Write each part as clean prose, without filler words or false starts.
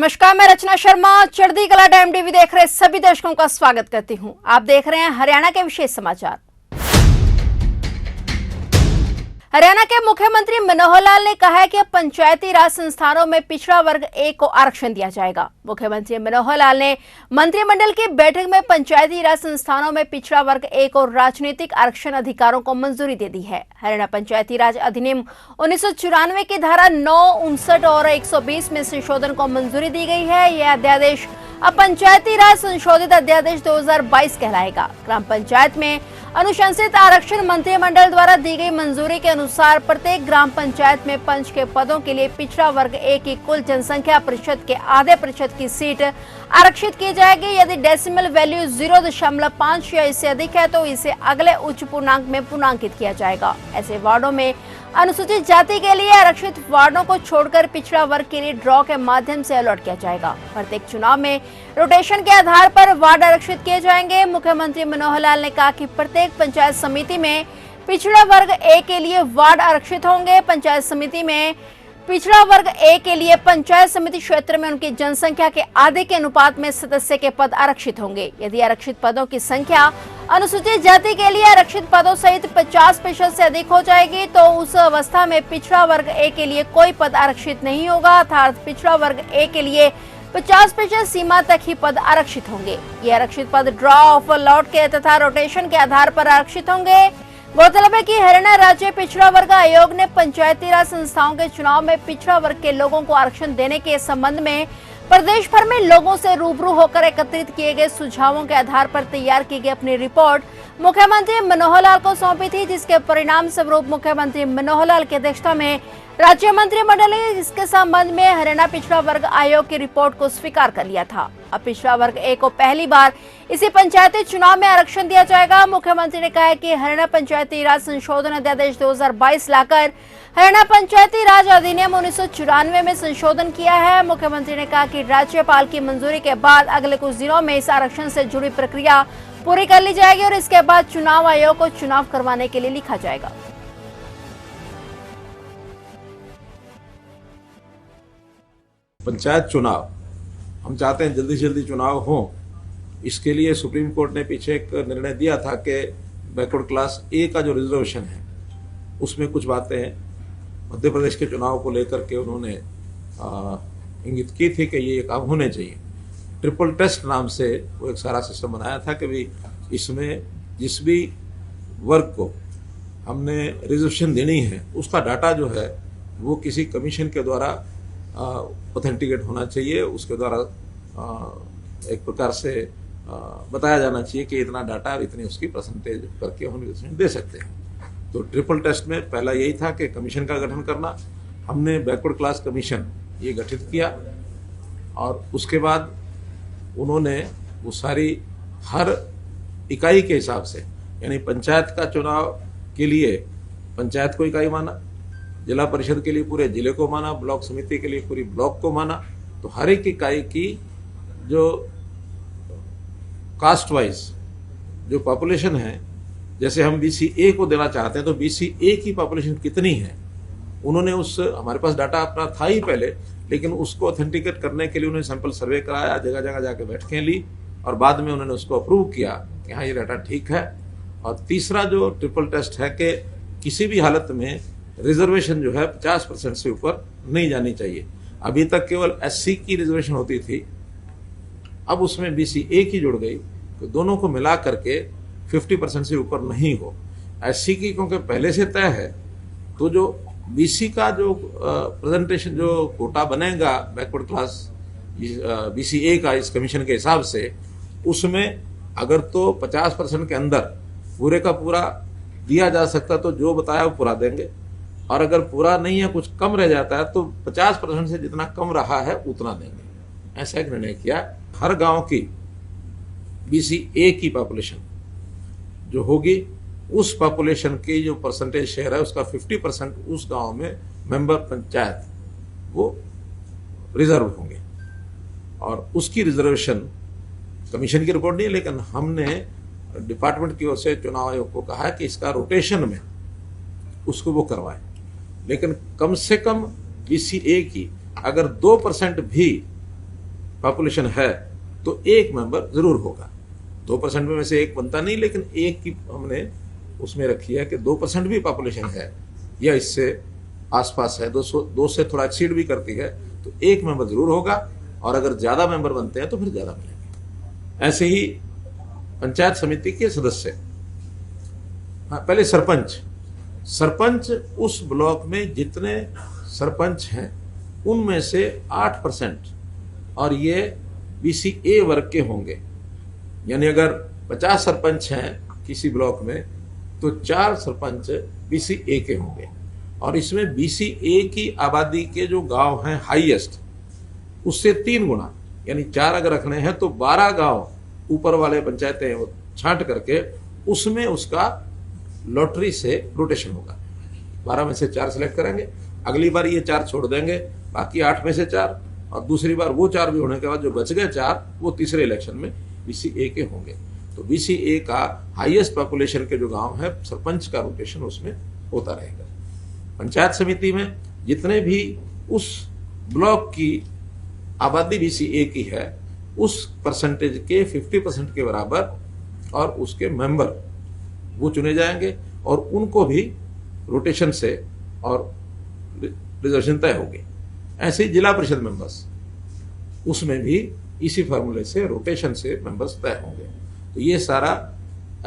नमस्कार, मैं रचना शर्मा चढ़ती कला टाइम टीवी देख रहे सभी दर्शकों का स्वागत करती हूं। आप देख रहे हैं हरियाणा के विशेष समाचार। हरियाणा के मुख्यमंत्री मनोहर लाल ने कहा है कि अब पंचायती राज संस्थानों में पिछड़ा वर्ग ए को आरक्षण दिया जाएगा। मुख्यमंत्री मनोहर लाल ने मंत्रिमंडल की बैठक में पंचायती राज संस्थानों में पिछड़ा वर्ग ए को राजनीतिक आरक्षण अधिकारों को मंजूरी दे दी है। हरियाणा पंचायती राज अधिनियम 1994 की धारा 9, 59 और 120 में संशोधन को मंजूरी दी गई है। यह अध्यादेश अब पंचायती राज संशोधित अध्यादेश 2022 कहलाएगा। ग्राम पंचायत में अनुशंसित आरक्षण मंत्रिमंडल द्वारा दी गई मंजूरी के अनुसार प्रत्येक ग्राम पंचायत में पंच के पदों के लिए पिछड़ा वर्ग ए की कुल जनसंख्या प्रतिशत के आधे प्रतिशत की सीट आरक्षित की जाएगी। यदि डेसिमल वैल्यू 0.5 या इससे अधिक है तो इसे अगले उच्च पूर्णांक में पूर्णांकित किया जाएगा। ऐसे वार्डों में अनुसूचित जाति के लिए आरक्षित वार्डों को छोड़कर पिछड़ा वर्ग के लिए ड्रॉ के माध्यम से अलॉट किया जाएगा। प्रत्येक चुनाव में रोटेशन के आधार पर वार्ड आरक्षित किए जाएंगे। मुख्यमंत्री मनोहर लाल ने कहा कि प्रत्येक पंचायत समिति में पिछड़ा वर्ग ए के लिए वार्ड आरक्षित होंगे। पंचायत समिति में पिछड़ा वर्ग ए के लिए पंचायत समिति क्षेत्र में उनकी जनसंख्या के आधे के अनुपात में सदस्य के पद आरक्षित होंगे। यदि आरक्षित पदों की संख्या अनुसूचित जाति के लिए आरक्षित पदों सहित 50% से अधिक हो जाएगी तो उस अवस्था में पिछड़ा वर्ग ए के लिए कोई पद आरक्षित नहीं होगा, अर्थात पिछड़ा वर्ग ए के लिए 50% सीमा तक ही पद आरक्षित होंगे। ये आरक्षित पद ड्रॉ ऑफ अलॉट के तथा रोटेशन के आधार पर आरक्षित होंगे। गौरतलब है कि हरियाणा राज्य पिछड़ा वर्ग आयोग ने पंचायती राज संस्थाओं के चुनाव में पिछड़ा वर्ग के लोगों को आरक्षण देने के संबंध में प्रदेश भर में लोगों से रूबरू होकर एकत्रित किए गए सुझावों के आधार पर तैयार की गई अपनी रिपोर्ट मुख्यमंत्री मनोहर लाल को सौंपी थी, जिसके परिणाम स्वरूप मुख्यमंत्री मनोहर लाल की अध्यक्षता में राज्य मंत्रिमंडल ने इसके संबंध में हरियाणा पिछड़ा वर्ग आयोग की रिपोर्ट को स्वीकार कर लिया था। अब पिछड़ा वर्ग ए को पहली बार इसी पंचायती चुनाव में आरक्षण दिया जाएगा। मुख्यमंत्री ने कहा है कि हरियाणा पंचायती राज संशोधन अध्यादेश 2022 लाकर हरियाणा पंचायती राज अधिनियम 1994 में संशोधन किया है। मुख्यमंत्री ने कहा कि राज्यपाल की मंजूरी के बाद अगले कुछ दिनों में इस आरक्षण से जुड़ी प्रक्रिया पूरी कर ली जाएगी और इसके बाद चुनाव आयोग को चुनाव करवाने के लिए लिखा जाएगा। पंचायत चुनाव हम चाहते हैं जल्दी से जल्दी चुनाव हो। इसके लिए सुप्रीम कोर्ट ने पीछे एक निर्णय दिया था कि बैकवर्ड क्लास ए का जो रिजर्वेशन है उसमें कुछ बातें मध्य प्रदेश के चुनाव को लेकर के उन्होंने इंगित की थी कि ये काम होने चाहिए। ट्रिपल टेस्ट नाम से वो एक सारा सिस्टम बनाया था कि भाई इसमें जिस भी वर्ग को हमने रिजर्वेशन देनी है उसका डाटा जो है वो किसी कमीशन के द्वारा ऑथेंटिकेट होना चाहिए। उसके द्वारा एक प्रकार से बताया जाना चाहिए कि इतना डाटा इतनी उसकी परसेंटेज करके हम रिजर्वेशन दे सकते हैं। तो ट्रिपल टेस्ट में पहला यही था कि कमीशन का गठन करना। हमने बैकवर्ड क्लास कमीशन ये गठित किया और उसके बाद उन्होंने वो सारी हर इकाई के हिसाब से, यानी पंचायत का चुनाव के लिए पंचायत को इकाई माना, जिला परिषद के लिए पूरे जिले को माना, ब्लॉक समिति के लिए पूरी ब्लॉक को माना। तो हर एक इकाई की जो कास्ट वाइज जो पॉपुलेशन है, जैसे हम BCA को देना चाहते हैं तो BCA की पॉपुलेशन कितनी है उन्होंने उस हमारे पास डाटा अपना था ही पहले, लेकिन उसको ऑथेंटिकेट करने के लिए उन्होंने सैंपल सर्वे कराया, जगह जगह जाके बैठकें ली और बाद में उन्होंने उसको अप्रूव किया कि हाँ ये डाटा ठीक है। और तीसरा जो ट्रिपल टेस्ट है कि किसी भी हालत में रिजर्वेशन जो है 50% से ऊपर नहीं जानी चाहिए। अभी तक केवल SC की रिजर्वेशन होती थी, अब उसमें BCA की जुड़ गई तो दोनों को मिला करके 50% से ऊपर नहीं हो। SC की क्योंकि पहले से तय है तो जो BC का जो प्रेजेंटेशन जो कोटा बनेगा बैकवर्ड क्लास BCA का इस कमीशन के हिसाब से, उसमें अगर तो 50% के अंदर पूरे का पूरा दिया जा सकता तो जो बताया वो पूरा देंगे, और अगर पूरा नहीं है कुछ कम रह जाता है तो 50% से जितना कम रहा है उतना देंगे। ऐसा एक निर्णय किया। हर गांव की BCA की पॉपुलेशन जो होगी उस पॉपुलेशन की जो परसेंटेज शेयर है उसका 50% उस गांव में मेंबर पंचायत वो रिजर्व होंगे और उसकी रिजर्वेशन कमीशन की रिपोर्ट नहीं है, लेकिन हमने डिपार्टमेंट की ओर से चुनाव आयोग को कहा कि इसका रोटेशन में उसको वो करवाएं, लेकिन कम से कम BCA की अगर 2% भी पॉपुलेशन है तो एक मेंबर जरूर होगा। 2% में से एक बनता नहीं, लेकिन एक की हमने उसमें रखी है कि 2% भी पॉपुलेशन है या इससे आसपास है, 2 से थोड़ा एक्सीड भी करती है तो एक मेंबर जरूर होगा, और अगर ज्यादा मेंबर बनते हैं तो फिर ज्यादा मिलेंगे। ऐसे ही पंचायत समिति के सदस्य, पहले सरपंच उस ब्लॉक में जितने सरपंच हैं उनमें से 8%, और ये BCA वर्ग के होंगे। यानी अगर 50 सरपंच हैं किसी ब्लॉक में तो 4 सरपंच BCA के होंगे, और इसमें BCA की आबादी के जो गांव हैं हाईएस्ट उससे 3 गुना, यानी 4 अगर रखने हैं तो 12 गांव ऊपर वाले पंचायतें वो छांट करके उसमें उसका लॉटरी से रोटेशन होगा। 12 में से 4 सिलेक्ट करेंगे, अगली बार ये 4 छोड़ देंगे, बाकी 8 में से 4, और दूसरी बार वो 4 भी होने के बाद जो बच गए 4 वो तीसरे इलेक्शन में BCA के होंगे। तो BCA का हाईएस्ट पॉपुलेशन के जो गांव है सरपंच का रोटेशन उसमें होता रहेगा। पंचायत समिति में जितने भी उस ब्लॉक की आबादी BCA की है उस परसेंटेज के 50% के बराबर और उसके मेंबर वो चुने जाएंगे, और उनको भी रोटेशन से और रिजर्वेशन तय होगी। ऐसे ही जिला परिषद मेंबर्स, उसमें भी इसी फार्मूले से रोटेशन से मेंबर्स तय होंगे। तो ये सारा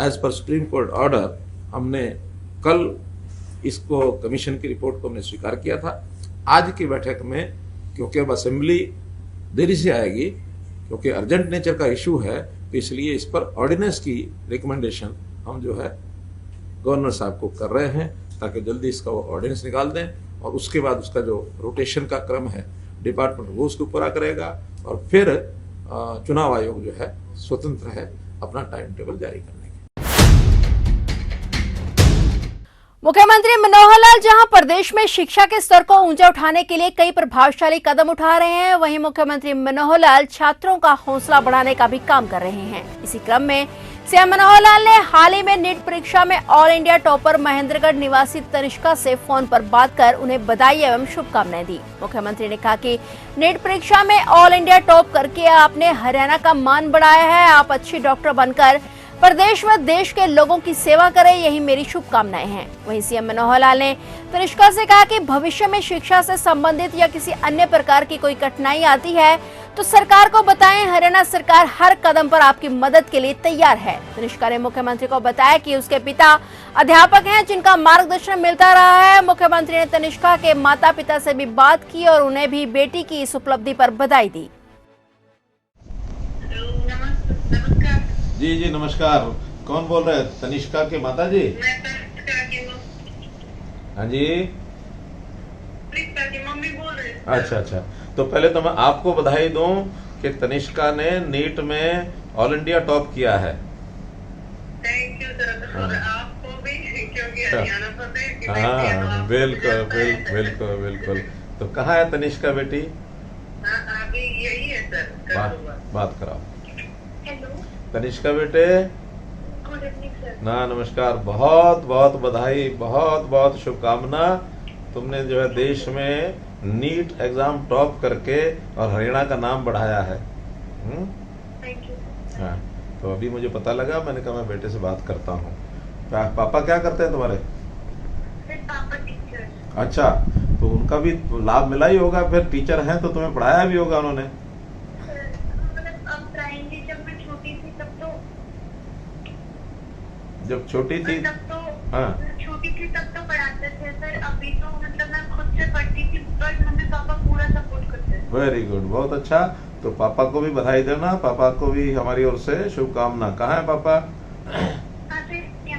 as per supreme court order हमने कल इसको कमीशन की रिपोर्ट को हमने स्वीकार किया था। आज की बैठक में क्योंकि अब असेंबली देरी से आएगी, क्योंकि अर्जेंट नेचर का इशू है, तो इसलिए इस पर ऑर्डिनेंस की रिकमेंडेशन हम जो है गवर्नर साहब को कर रहे हैं ताकि जल्दी इसका वो ऑर्डिनेंस निकाल दें, और उसके बाद उसका जो रोटेशन का क्रम है डिपार्टमेंट वो उसको पूरा करेगा, और फिर चुनाव आयोग जो है स्वतंत्र है अपना टाइम टेबल जारी करने के। मुख्यमंत्री मनोहर लाल जहां प्रदेश में शिक्षा के स्तर को ऊंचा उठाने के लिए कई प्रभावशाली कदम उठा रहे हैं, वहीं मुख्यमंत्री मनोहर लाल छात्रों का हौसला बढ़ाने का भी काम कर रहे हैं। इसी क्रम में सीएम मनोहर लाल ने हाल ही में नीट परीक्षा में ऑल इंडिया टॉपर महेंद्रगढ़ निवासी तनिष्का से फोन पर बात कर उन्हें बधाई एवं शुभकामनाएं दी। मुख्यमंत्री ने कहा कि नीट परीक्षा में ऑल इंडिया टॉप करके आपने हरियाणा का मान बढ़ाया है। आप अच्छी डॉक्टर बनकर प्रदेश में देश के लोगों की सेवा करें, यही मेरी शुभकामनाएं हैं। वहीं सीएम मनोहर लाल ने तनिष्का से कहा कि भविष्य में शिक्षा से संबंधित या किसी अन्य प्रकार की कोई कठिनाई आती है तो सरकार को बताएं, हरियाणा सरकार हर कदम पर आपकी मदद के लिए तैयार है। तनिष्का ने मुख्यमंत्री को बताया कि उसके पिता अध्यापक हैं जिनका मार्गदर्शन मिलता रहा है। मुख्यमंत्री ने तनिष्का के माता पिता से भी बात की और उन्हें भी बेटी की इस उपलब्धि पर बधाई दी। जी नमस्कार, कौन बोल रहे हैं? तनिष्का के माता जी? हाँ जी, मम्मी बोल रहे हैं। अच्छा, तो पहले तो मैं आपको बधाई दूं कि तनिष्का ने नीट में ऑल इंडिया टॉप किया है। थैंक यू सर, आपको भी, क्योंकि हरियाणा प्रदेश की बेटी है तो हाँ, बिल्कुल। तो कहाँ है तनिष्का बेटी? अभी यही है सर। बात कराओ। हेलो तनिष्का बेटे। Good evening sir. नमस्कार, बहुत बधाई, बहुत शुभकामना। तुमने जो है देश में नीट एग्जाम टॉप करके और हरियाणा का नाम बढ़ाया है। Thank you. हाँ, तो अभी मुझे पता लगा, मैंने कहा मैं बेटे से बात करता हूँ। पापा क्या करते हैं तुम्हारे? पापा टीचर। अच्छा, तो उनका भी लाभ मिला ही होगा, फिर टीचर हैं तो तुम्हें पढ़ाया भी होगा उन्होंने। मतलब अब प्राइमरी जब मैं छोटी थी तब तो हाँ छोटी थी तब तो पढ़ाते थे सर। अभी तो मतलब मैं खुद से पढ़ती थी, पर मम्मी पापा पूरा सपोर्ट करते हैं। वेरी गुड, बहुत अच्छा। तो पापा को भी बधाई देना, पापा को भी हमारी ओर से शुभकामना। कहाँ है पापा?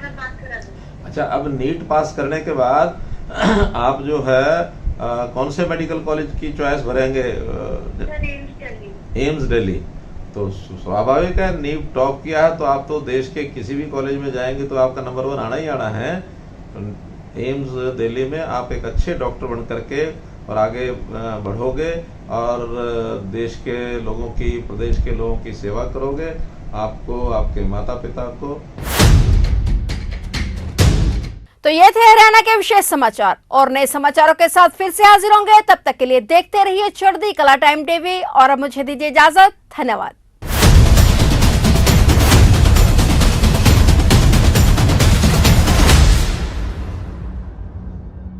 बात करा दूँ। अच्छा, अब नीट पास करने के बाद आप जो है कौन से मेडिकल कॉलेज की चॉइस भरेंगे? एम्स दिल्ली। तो स्वाभाविक है, नीट टॉप किया है तो आप तो देश के किसी भी कॉलेज में जाएंगे तो आपका नंबर 1 आना ही आना है। एम्स दिल्ली में आप एक अच्छे डॉक्टर बन करके और आगे बढ़ोगे और देश के लोगों की, प्रदेश के लोगों की सेवा करोगे, आपको, आपके माता पिता को। तो ये थे हरियाणा के विशेष समाचार और नए समाचारों के साथ फिर से हाजिर होंगे। तब तक के लिए देखते रहिए चढ़ती कला टाइम टीवी और अब मुझे दीजिए इजाजत। धन्यवाद।